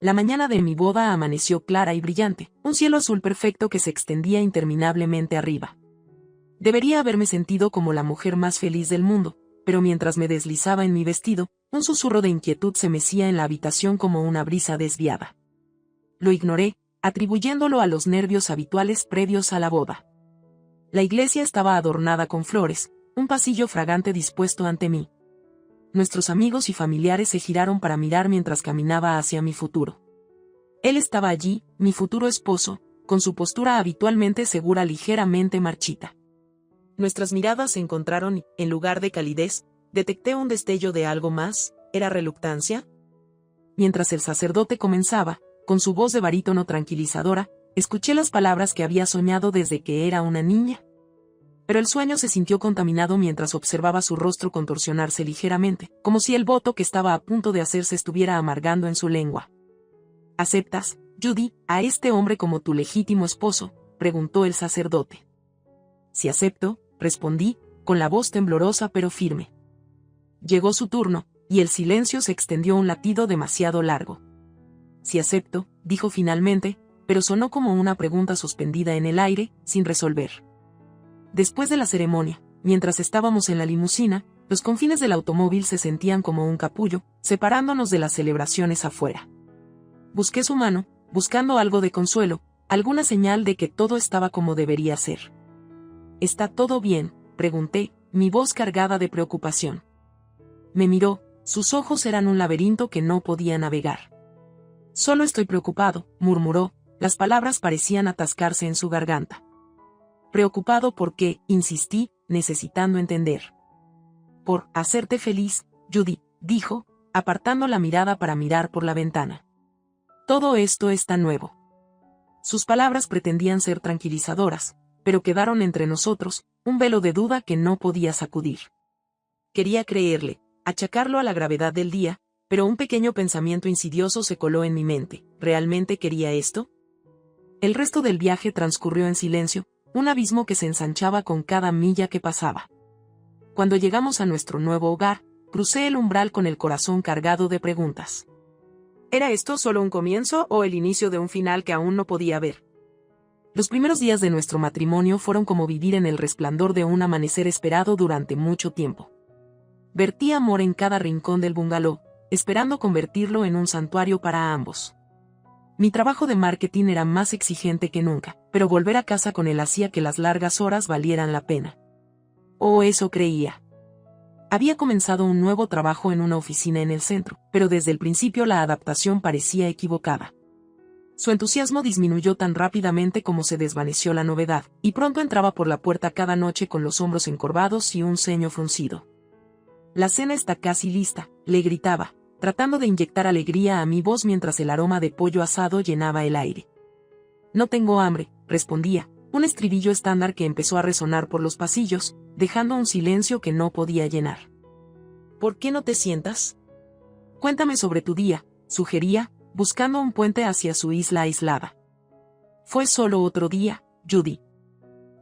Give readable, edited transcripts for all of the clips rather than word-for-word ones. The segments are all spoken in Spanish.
La mañana de mi boda amaneció clara y brillante, un cielo azul perfecto que se extendía interminablemente arriba. Debería haberme sentido como la mujer más feliz del mundo, pero mientras me deslizaba en mi vestido, un susurro de inquietud se mecía en la habitación como una brisa desviada. Lo ignoré, atribuyéndolo a los nervios habituales previos a la boda. La iglesia estaba adornada con flores, un pasillo fragante dispuesto ante mí. Nuestros amigos y familiares se giraron para mirar mientras caminaba hacia mi futuro. Él estaba allí, mi futuro esposo, con su postura habitualmente segura ligeramente marchita. Nuestras miradas se encontraron y, en lugar de calidez, detecté un destello de algo más. ¿Era reluctancia? Mientras el sacerdote comenzaba, con su voz de barítono tranquilizadora, escuché las palabras que había soñado desde que era una niña. Pero el sueño se sintió contaminado mientras observaba su rostro contorsionarse ligeramente, como si el voto que estaba a punto de hacerse estuviera amargando en su lengua. ¿Aceptas, Judy, a este hombre como tu legítimo esposo?, preguntó el sacerdote. Sí acepto, respondí, con la voz temblorosa pero firme. Llegó su turno, y el silencio se extendió un latido demasiado largo. Sí acepto, dijo finalmente, pero sonó como una pregunta suspendida en el aire, sin resolver. Después de la ceremonia, mientras estábamos en la limusina, los confines del automóvil se sentían como un capullo, separándonos de las celebraciones afuera. Busqué su mano, buscando algo de consuelo, alguna señal de que todo estaba como debería ser. ¿Está todo bien?, pregunté, mi voz cargada de preocupación. Me miró, sus ojos eran un laberinto que no podía navegar. Solo estoy preocupado, murmuró, las palabras parecían atascarse en su garganta. Preocupado porque, insistí, necesitando entender. Por hacerte feliz, Judy, dijo, apartando la mirada para mirar por la ventana. Todo esto es tan nuevo. Sus palabras pretendían ser tranquilizadoras, pero quedaron entre nosotros, un velo de duda que no podía sacudir. Quería creerle, achacarlo a la gravedad del día, pero un pequeño pensamiento insidioso se coló en mi mente. ¿Realmente quería esto? El resto del viaje transcurrió en silencio, un abismo que se ensanchaba con cada milla que pasaba. Cuando llegamos a nuestro nuevo hogar, crucé el umbral con el corazón cargado de preguntas. ¿Era esto solo un comienzo o el inicio de un final que aún no podía ver? Los primeros días de nuestro matrimonio fueron como vivir en el resplandor de un amanecer esperado durante mucho tiempo. Vertí amor en cada rincón del bungalow, esperando convertirlo en un santuario para ambos. Mi trabajo de marketing era más exigente que nunca, pero volver a casa con él hacía que las largas horas valieran la pena. O eso creía. Había comenzado un nuevo trabajo en una oficina en el centro, pero desde el principio la adaptación parecía equivocada. Su entusiasmo disminuyó tan rápidamente como se desvaneció la novedad, y pronto entraba por la puerta cada noche con los hombros encorvados y un ceño fruncido. La cena está casi lista, le gritaba, tratando de inyectar alegría a mi voz mientras el aroma de pollo asado llenaba el aire. No tengo hambre, respondía, un estribillo estándar que empezó a resonar por los pasillos, dejando un silencio que no podía llenar. ¿Por qué no te sientas? Cuéntame sobre tu día, sugería, buscando un puente hacia su isla aislada. Fue solo otro día, Judy.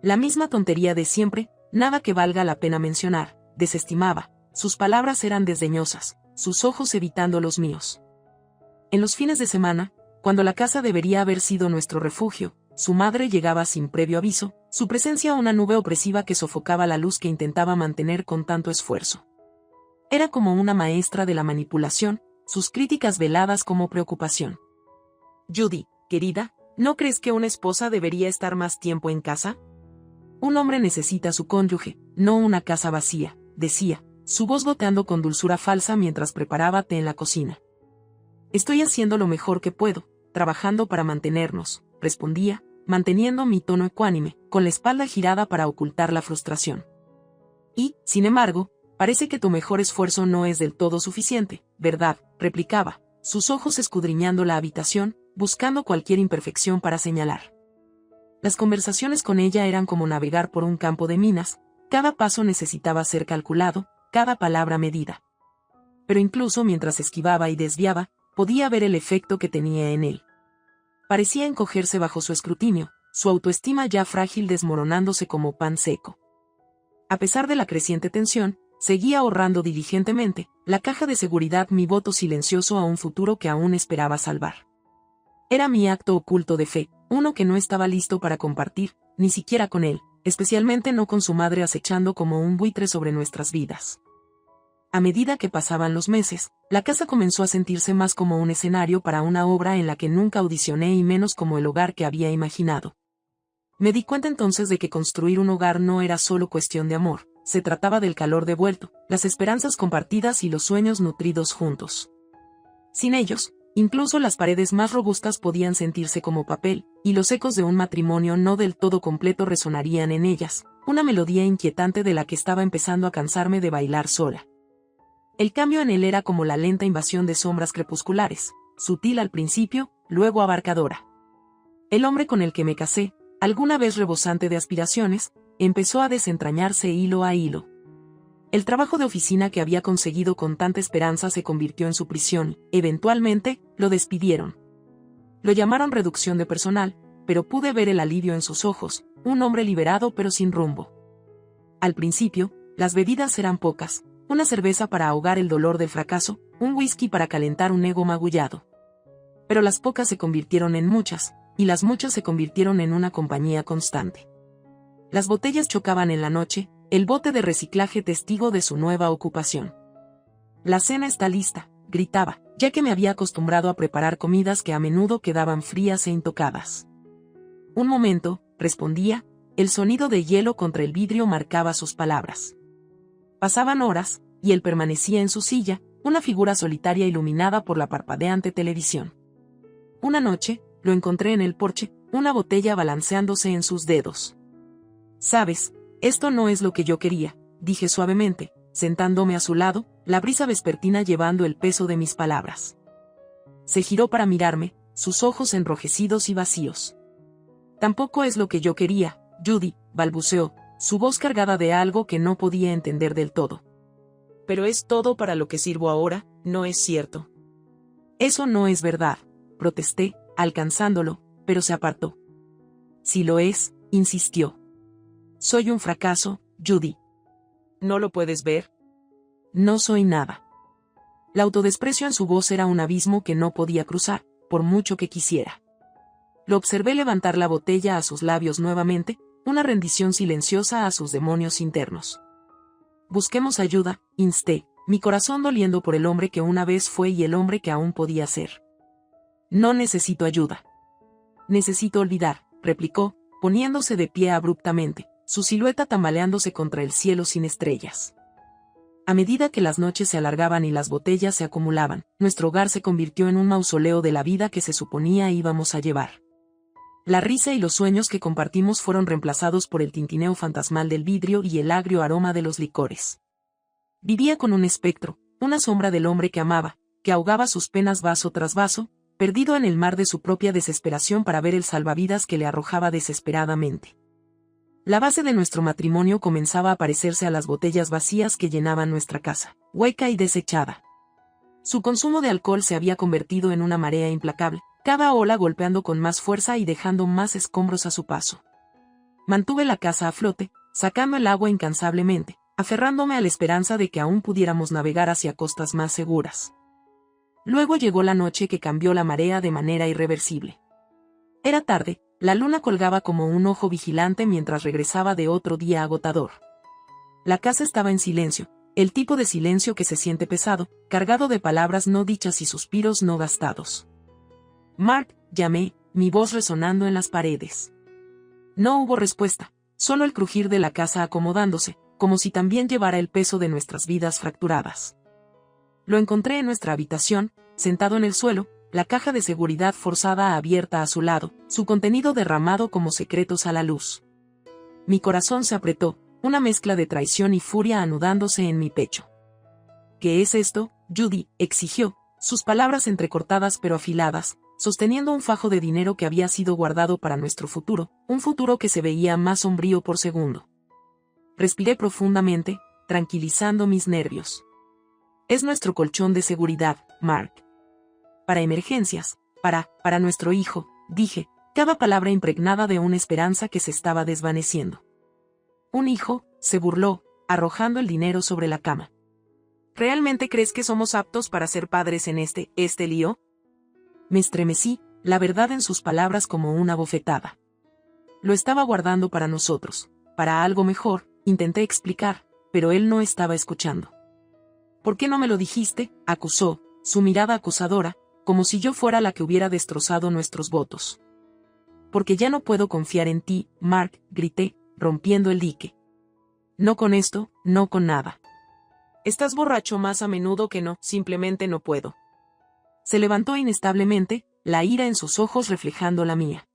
La misma tontería de siempre, nada que valga la pena mencionar, desestimaba, sus palabras eran desdeñosas, sus ojos evitando los míos. En los fines de semana, cuando la casa debería haber sido nuestro refugio, su madre llegaba sin previo aviso, su presencia una nube opresiva que sofocaba la luz que intentaba mantener con tanto esfuerzo. Era como una maestra de la manipulación, sus críticas veladas como preocupación. Judy, querida, ¿no crees que una esposa debería estar más tiempo en casa? Un hombre necesita a su cónyuge, no una casa vacía, decía, su voz goteando con dulzura falsa mientras preparaba té en la cocina. Estoy haciendo lo mejor que puedo, trabajando para mantenernos, respondía, manteniendo mi tono ecuánime, con la espalda girada para ocultar la frustración. Y, sin embargo, parece que tu mejor esfuerzo no es del todo suficiente, ¿verdad?, replicaba, sus ojos escudriñando la habitación, buscando cualquier imperfección para señalar. Las conversaciones con ella eran como navegar por un campo de minas, cada paso necesitaba ser calculado, cada palabra medida. Pero incluso mientras esquivaba y desviaba, podía ver el efecto que tenía en él. Parecía encogerse bajo su escrutinio, su autoestima ya frágil desmoronándose como pan seco. A pesar de la creciente tensión, seguía ahorrando diligentemente, la caja de seguridad mi voto silencioso a un futuro que aún esperaba salvar. Era mi acto oculto de fe, uno que no estaba listo para compartir, ni siquiera con él, especialmente no con su madre acechando como un buitre sobre nuestras vidas. A medida que pasaban los meses, la casa comenzó a sentirse más como un escenario para una obra en la que nunca audicioné y menos como el hogar que había imaginado. Me di cuenta entonces de que construir un hogar no era solo cuestión de amor, se trataba del calor devuelto, las esperanzas compartidas y los sueños nutridos juntos. Sin ellos, incluso las paredes más robustas podían sentirse como papel, y los ecos de un matrimonio no del todo completo resonarían en ellas, una melodía inquietante de la que estaba empezando a cansarme de bailar sola. El cambio en él era como la lenta invasión de sombras crepusculares, sutil al principio, luego abarcadora. El hombre con el que me casé, alguna vez rebosante de aspiraciones, empezó a desentrañarse hilo a hilo. El trabajo de oficina que había conseguido con tanta esperanza se convirtió en su prisión, eventualmente, lo despidieron. Lo llamaron reducción de personal, pero pude ver el alivio en sus ojos, un hombre liberado pero sin rumbo. Al principio, las bebidas eran pocas, una cerveza para ahogar el dolor del fracaso, un whisky para calentar un ego magullado. Pero las pocas se convirtieron en muchas, y las muchas se convirtieron en una compañía constante. Las botellas chocaban en la noche, el bote de reciclaje testigo de su nueva ocupación. La cena está lista, gritaba, ya que me había acostumbrado a preparar comidas que a menudo quedaban frías e intocadas. Un momento, respondía, el sonido de hielo contra el vidrio marcaba sus palabras. Pasaban horas, y él permanecía en su silla, una figura solitaria iluminada por la parpadeante televisión. Una noche, lo encontré en el porche, una botella balanceándose en sus dedos. «Sabes, esto no es lo que yo quería», dije suavemente, sentándome a su lado, la brisa vespertina llevando el peso de mis palabras. Se giró para mirarme, sus ojos enrojecidos y vacíos. «Tampoco es lo que yo quería, Judy», balbuceó, su voz cargada de algo que no podía entender del todo. «Pero es todo para lo que sirvo ahora, ¿no es cierto?» «Eso no es verdad», protesté, alcanzándolo, pero se apartó. «Sí lo es», insistió. «Soy un fracaso, Judy». «¿No lo puedes ver?» «No soy nada». El autodesprecio en su voz era un abismo que no podía cruzar, por mucho que quisiera. Lo observé levantar la botella a sus labios nuevamente, una rendición silenciosa a sus demonios internos. «Busquemos ayuda», insté, mi corazón doliendo por el hombre que una vez fue y el hombre que aún podía ser. «No necesito ayuda. Necesito olvidar», replicó, poniéndose de pie abruptamente, su silueta tambaleándose contra el cielo sin estrellas. A medida que las noches se alargaban y las botellas se acumulaban, nuestro hogar se convirtió en un mausoleo de la vida que se suponía íbamos a llevar. La risa y los sueños que compartimos fueron reemplazados por el tintineo fantasmal del vidrio y el agrio aroma de los licores. Vivía con un espectro, una sombra del hombre que amaba, que ahogaba sus penas vaso tras vaso, perdido en el mar de su propia desesperación para ver el salvavidas que le arrojaba desesperadamente. La base de nuestro matrimonio comenzaba a parecerse a las botellas vacías que llenaban nuestra casa, hueca y desechada. Su consumo de alcohol se había convertido en una marea implacable, cada ola golpeando con más fuerza y dejando más escombros a su paso. Mantuve la casa a flote, sacando el agua incansablemente, aferrándome a la esperanza de que aún pudiéramos navegar hacia costas más seguras. Luego llegó la noche que cambió la marea de manera irreversible. Era tarde, la luna colgaba como un ojo vigilante mientras regresaba de otro día agotador. La casa estaba en silencio, el tipo de silencio que se siente pesado, cargado de palabras no dichas y suspiros no gastados. «Mark», llamé, mi voz resonando en las paredes. No hubo respuesta, solo el crujir de la casa acomodándose, como si también llevara el peso de nuestras vidas fracturadas. Lo encontré en nuestra habitación, sentado en el suelo, la caja de seguridad forzada abierta a su lado, su contenido derramado como secretos a la luz. Mi corazón se apretó, una mezcla de traición y furia anudándose en mi pecho. «¿Qué es esto, Judy?», exigió, sus palabras entrecortadas pero afiladas, sosteniendo un fajo de dinero que había sido guardado para nuestro futuro, un futuro que se veía más sombrío por segundo. Respiré profundamente, tranquilizando mis nervios. «Es nuestro colchón de seguridad, Mark. Para emergencias, para nuestro hijo», dije, cada palabra impregnada de una esperanza que se estaba desvaneciendo. «¿Un hijo?», se burló, arrojando el dinero sobre la cama. «¿Realmente crees que somos aptos para ser padres en este lío?». Me estremecí, la verdad en sus palabras como una bofetada. Lo estaba guardando para nosotros, para algo mejor, intenté explicar, pero él no estaba escuchando. ¿Por qué no me lo dijiste?, acusó, su mirada acusadora, como si yo fuera la que hubiera destrozado nuestros votos. Porque ya no puedo confiar en ti, Mark, grité, rompiendo el dique. No con esto, no con nada. Estás borracho más a menudo que no, simplemente no puedo. Se levantó inestablemente, la ira en sus ojos reflejando la mía.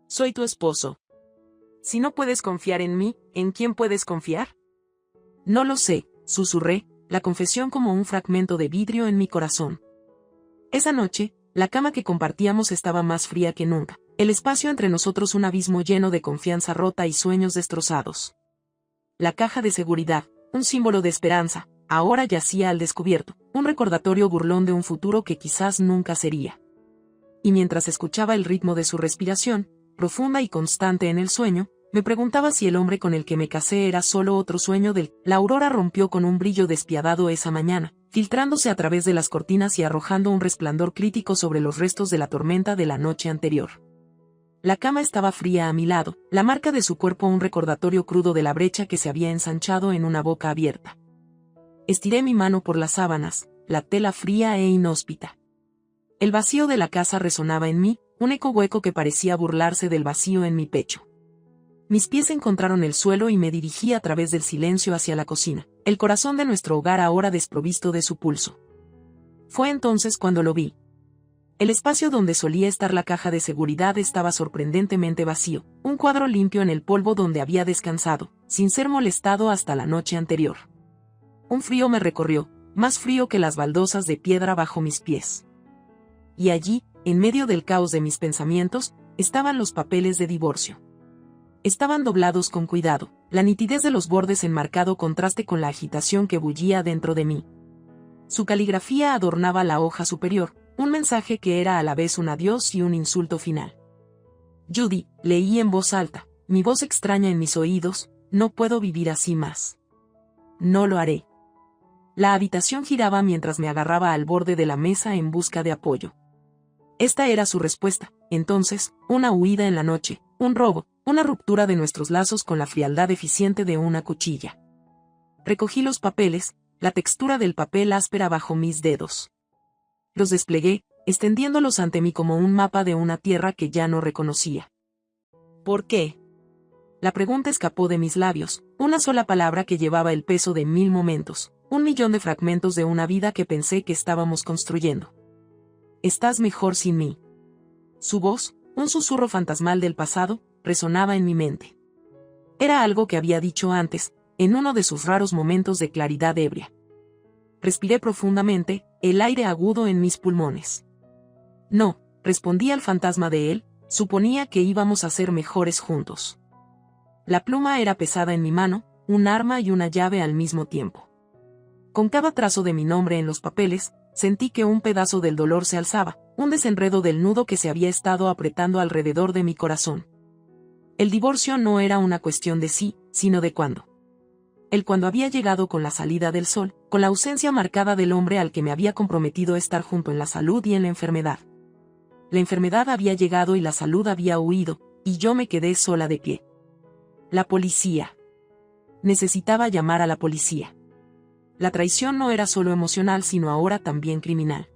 Soy tu esposo. Si no puedes confiar en mí, ¿en quién puedes confiar? No lo sé, susurré, la confesión como un fragmento de vidrio en mi corazón. Esa noche, la cama que compartíamos estaba más fría que nunca, el espacio entre nosotros un abismo lleno de confianza rota y sueños destrozados. La caja de seguridad, un símbolo de esperanza, ahora yacía al descubierto, un recordatorio burlón de un futuro que quizás nunca sería. Y mientras escuchaba el ritmo de su respiración, profunda y constante en el sueño, me preguntaba si el hombre con el que me casé era solo otro sueño del... La aurora rompió con un brillo despiadado esa mañana, filtrándose a través de las cortinas y arrojando un resplandor crítico sobre los restos de la tormenta de la noche anterior. La cama estaba fría a mi lado, la marca de su cuerpo un recordatorio crudo de la brecha que se había ensanchado en una boca abierta. Estiré mi mano por las sábanas, la tela fría e inhóspita. El vacío de la casa resonaba en mí, un eco hueco que parecía burlarse del vacío en mi pecho. Mis pies encontraron el suelo y me dirigí a través del silencio hacia la cocina, el corazón de nuestro hogar ahora desprovisto de su pulso. Fue entonces cuando lo vi. El espacio donde solía estar la caja de seguridad estaba sorprendentemente vacío, un cuadro limpio en el polvo donde había descansado, sin ser molestado hasta la noche anterior. Un frío me recorrió, más frío que las baldosas de piedra bajo mis pies. Y allí, en medio del caos de mis pensamientos, estaban los papeles de divorcio. Estaban doblados con cuidado, la nitidez de los bordes en marcado contraste con la agitación que bullía dentro de mí. Su caligrafía adornaba la hoja superior, un mensaje que era a la vez un adiós y un insulto final. Judy, leí en voz alta, mi voz extraña en mis oídos, no puedo vivir así más. No lo haré. La habitación giraba mientras me agarraba al borde de la mesa en busca de apoyo. Esta era su respuesta, entonces, una huida en la noche, un robo, una ruptura de nuestros lazos con la frialdad eficiente de una cuchilla. Recogí los papeles, la textura del papel áspera bajo mis dedos. Los desplegué, extendiéndolos ante mí como un mapa de una tierra que ya no reconocía. ¿Por qué? La pregunta escapó de mis labios, una sola palabra que llevaba el peso de 1000 momentos, 1.000.000 de fragmentos de una vida que pensé que estábamos construyendo. Estás mejor sin mí. Su voz, un susurro fantasmal del pasado, resonaba en mi mente. Era algo que había dicho antes, en uno de sus raros momentos de claridad ebria. Respiré profundamente, el aire agudo en mis pulmones. No, respondí al fantasma de él, suponía que íbamos a ser mejores juntos. La pluma era pesada en mi mano, un arma y una llave al mismo tiempo. Con cada trazo de mi nombre en los papeles, sentí que un pedazo del dolor se alzaba, un desenredo del nudo que se había estado apretando alrededor de mi corazón. El divorcio no era una cuestión de sí, sino de cuándo. El cuándo había llegado con la salida del sol, con la ausencia marcada del hombre al que me había comprometido estar junto en la salud y en la enfermedad. La enfermedad había llegado y la salud había huido, y yo me quedé sola de pie. La policía. Necesitaba llamar a la policía. La traición no era solo emocional sino ahora también criminal.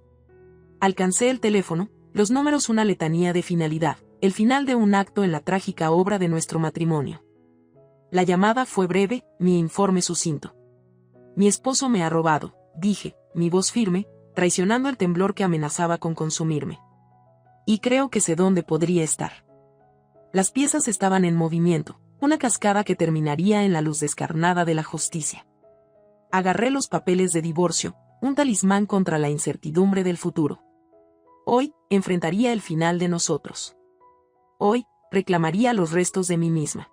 Alcancé el teléfono, los números una letanía de finalidad, el final de un acto en la trágica obra de nuestro matrimonio. La llamada fue breve, mi informe sucinto. Mi esposo me ha robado, dije, mi voz firme, traicionando el temblor que amenazaba con consumirme. Y creo que sé dónde podría estar. Las piezas estaban en movimiento, una cascada que terminaría en la luz descarnada de la justicia. Agarré los papeles de divorcio, un talismán contra la incertidumbre del futuro. Hoy, enfrentaría el final de nosotros. Hoy, reclamaría los restos de mí misma.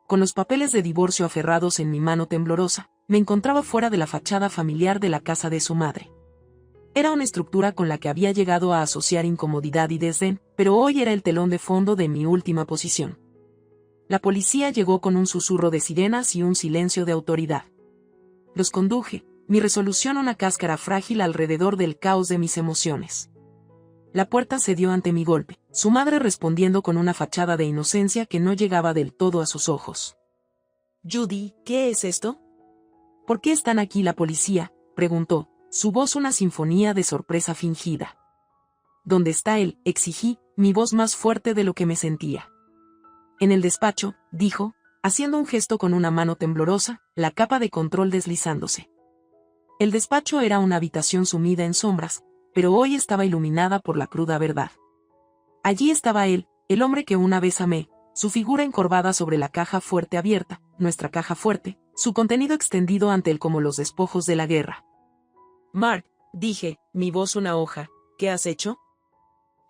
Con los papeles de divorcio aferrados en mi mano temblorosa, me encontraba fuera de la fachada familiar de la casa de su madre. Era una estructura con la que había llegado a asociar incomodidad y desdén, pero hoy era el telón de fondo de mi última posición. La policía llegó con un susurro de sirenas y un silencio de autoridad. Los conduje, mi resolución una cáscara frágil alrededor del caos de mis emociones. La puerta cedió ante mi golpe, su madre respondiendo con una fachada de inocencia que no llegaba del todo a sus ojos. «Judy, ¿qué es esto?» «¿Por qué están aquí la policía?», preguntó, su voz una sinfonía de sorpresa fingida. «¿Dónde está él?», exigí, mi voz más fuerte de lo que me sentía. «En el despacho», dijo, haciendo un gesto con una mano temblorosa, la capa de control deslizándose. El despacho era una habitación sumida en sombras, pero hoy estaba iluminada por la cruda verdad. Allí estaba él, el hombre que una vez amé, su figura encorvada sobre la caja fuerte abierta, nuestra caja fuerte, su contenido extendido ante él como los despojos de la guerra. «Mark», dije, mi voz una hoja, «¿qué has hecho?».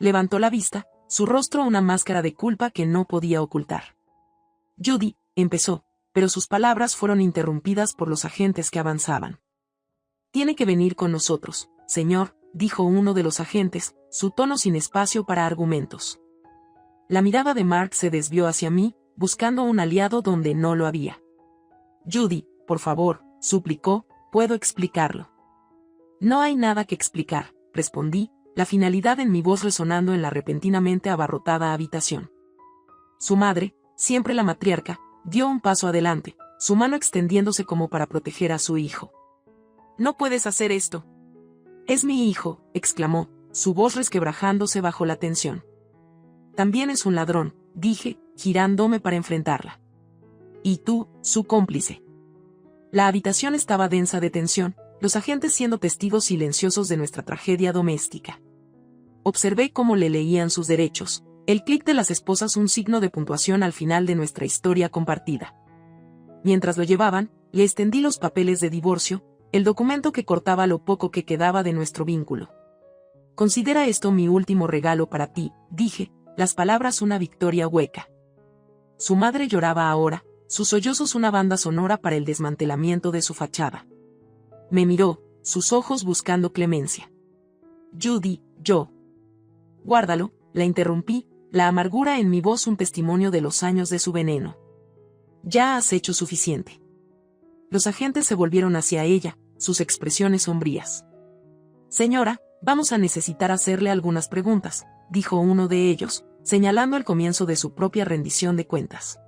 Levantó la vista, su rostro una máscara de culpa que no podía ocultar. «Judy», empezó, pero sus palabras fueron interrumpidas por los agentes que avanzaban. «Tiene que venir con nosotros, señor», dijo uno de los agentes, su tono sin espacio para argumentos. La mirada de Mark se desvió hacia mí, buscando un aliado donde no lo había. «Judy, por favor», suplicó, «puedo explicarlo». «No hay nada que explicar», respondí, la finalidad en mi voz resonando en la repentinamente abarrotada habitación. Su madre, siempre la matriarca, dio un paso adelante, su mano extendiéndose como para proteger a su hijo. «No puedes hacer esto». «Es mi hijo», exclamó, su voz resquebrajándose bajo la tensión. «También es un ladrón», dije, girándome para enfrentarla. «Y tú, su cómplice». La habitación estaba densa de tensión, los agentes siendo testigos silenciosos de nuestra tragedia doméstica. Observé cómo le leían sus derechos, el clic de las esposas un signo de puntuación al final de nuestra historia compartida. Mientras lo llevaban, le extendí los papeles de divorcio, el documento que cortaba lo poco que quedaba de nuestro vínculo. «Considera esto mi último regalo para ti», dije, las palabras una victoria hueca. Su madre lloraba ahora, sus sollozos una banda sonora para el desmantelamiento de su fachada. Me miró, sus ojos buscando clemencia. «Judy, yo». «Guárdalo», la interrumpí, la amargura en mi voz un testimonio de los años de su veneno. «Ya has hecho suficiente». Los agentes se volvieron hacia ella, sus expresiones sombrías. «Señora, vamos a necesitar hacerle algunas preguntas», dijo uno de ellos, señalando el comienzo de su propia rendición de cuentas.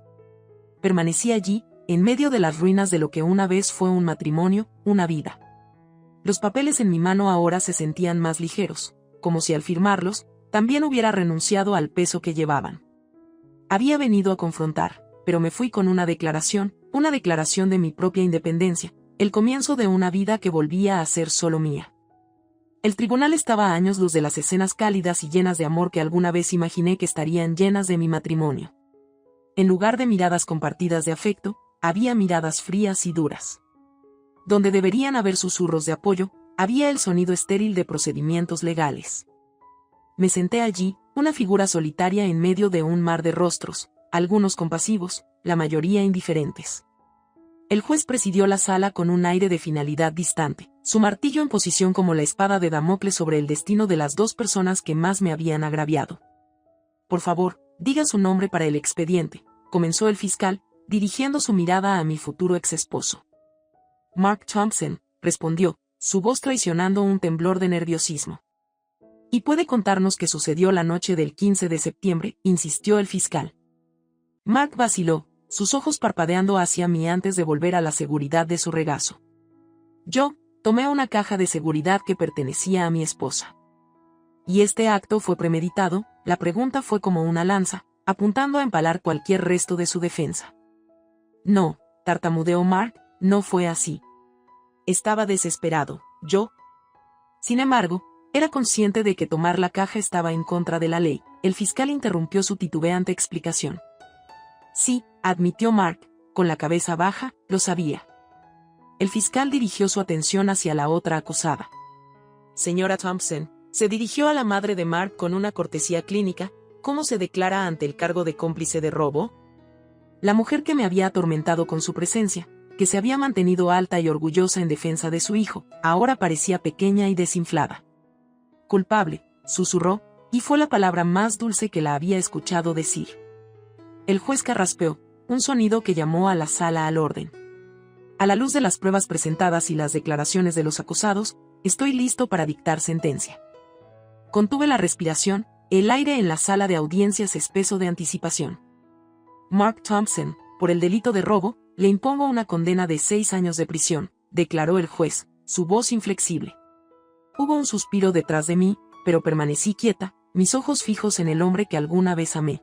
Permanecí allí, en medio de las ruinas de lo que una vez fue un matrimonio, una vida. Los papeles en mi mano ahora se sentían más ligeros, como si al firmarlos, también hubiera renunciado al peso que llevaban. Había venido a confrontar, pero me fui con una declaración de mi propia independencia, el comienzo de una vida que volvía a ser solo mía. El tribunal estaba a años luz de las escenas cálidas y llenas de amor que alguna vez imaginé que estarían llenas de mi matrimonio. En lugar de miradas compartidas de afecto, había miradas frías y duras. Donde deberían haber susurros de apoyo, había el sonido estéril de procedimientos legales. Me senté allí, una figura solitaria en medio de un mar de rostros, algunos compasivos, la mayoría indiferentes. El juez presidió la sala con un aire de finalidad distante, su martillo en posición como la espada de Damocles sobre el destino de las dos personas que más me habían agraviado. «Por favor, diga su nombre para el expediente», comenzó el fiscal, dirigiendo su mirada a mi futuro exesposo. «Mark Thompson», respondió, su voz traicionando un temblor de nerviosismo. «¿Y puede contarnos qué sucedió la noche del 15 de septiembre?», insistió el fiscal. Mark vaciló, sus ojos parpadeando hacia mí antes de volver a la seguridad de su regazo. «Yo tomé una caja de seguridad que pertenecía a mi esposa». «¿Y este acto fue premeditado?», la pregunta fue como una lanza, apuntando a empalar cualquier resto de su defensa. «No», tartamudeó Mark, «no fue así. Estaba desesperado, yo». Sin embargo, era consciente de que tomar la caja estaba en contra de la ley. El fiscal interrumpió su titubeante explicación. «Sí», admitió Mark, con la cabeza baja, «lo sabía». El fiscal dirigió su atención hacia la otra acusada. «Señora Thompson», se dirigió a la madre de Mark con una cortesía clínica, «¿cómo se declara ante el cargo de cómplice de robo?». La mujer que me había atormentado con su presencia, que se había mantenido alta y orgullosa en defensa de su hijo, ahora parecía pequeña y desinflada. «Culpable», susurró, y fue la palabra más dulce que la había escuchado decir. El juez carraspeó, un sonido que llamó a la sala al orden. «A la luz de las pruebas presentadas y las declaraciones de los acusados, estoy listo para dictar sentencia». Contuve la respiración, el aire en la sala de audiencias espeso de anticipación. Mark Thompson, por el delito de robo, le impongo una condena de 6 años de prisión, declaró el juez, su voz inflexible. Hubo un suspiro detrás de mí, pero permanecí quieta, mis ojos fijos en el hombre que alguna vez amé.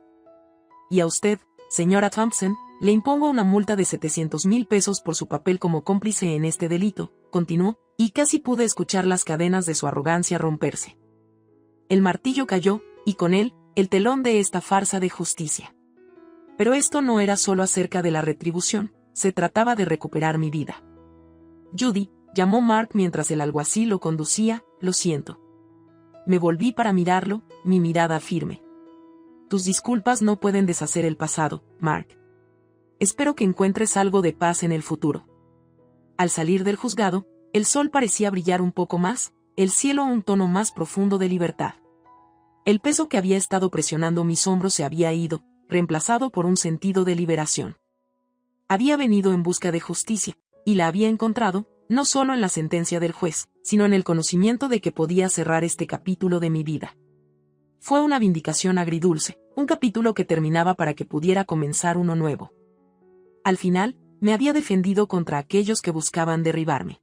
Y a usted, señora Thompson, le impongo una multa de 700,000 pesos por su papel como cómplice en este delito, continuó, y casi pude escuchar las cadenas de su arrogancia romperse. El martillo cayó, y con él, el telón de esta farsa de justicia. Pero esto no era solo acerca de la retribución, se trataba de recuperar mi vida. Judy, llamó Mark mientras el alguacil lo conducía, lo siento. Me volví para mirarlo, mi mirada firme. Tus disculpas no pueden deshacer el pasado, Mark. Espero que encuentres algo de paz en el futuro. Al salir del juzgado, el sol parecía brillar un poco más, el cielo un tono más profundo de libertad. El peso que había estado presionando mis hombros se había ido, reemplazado por un sentido de liberación. Había venido en busca de justicia, y la había encontrado, no solo en la sentencia del juez, sino en el conocimiento de que podía cerrar este capítulo de mi vida. Fue una vindicación agridulce, un capítulo que terminaba para que pudiera comenzar uno nuevo. Al final, me había defendido contra aquellos que buscaban derribarme.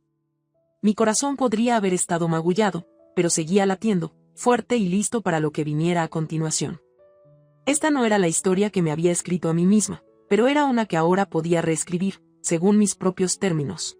Mi corazón podría haber estado magullado, pero seguía latiendo, fuerte y listo para lo que viniera a continuación. Esta no era la historia que me había escrito a mí misma, pero era una que ahora podía reescribir, según mis propios términos.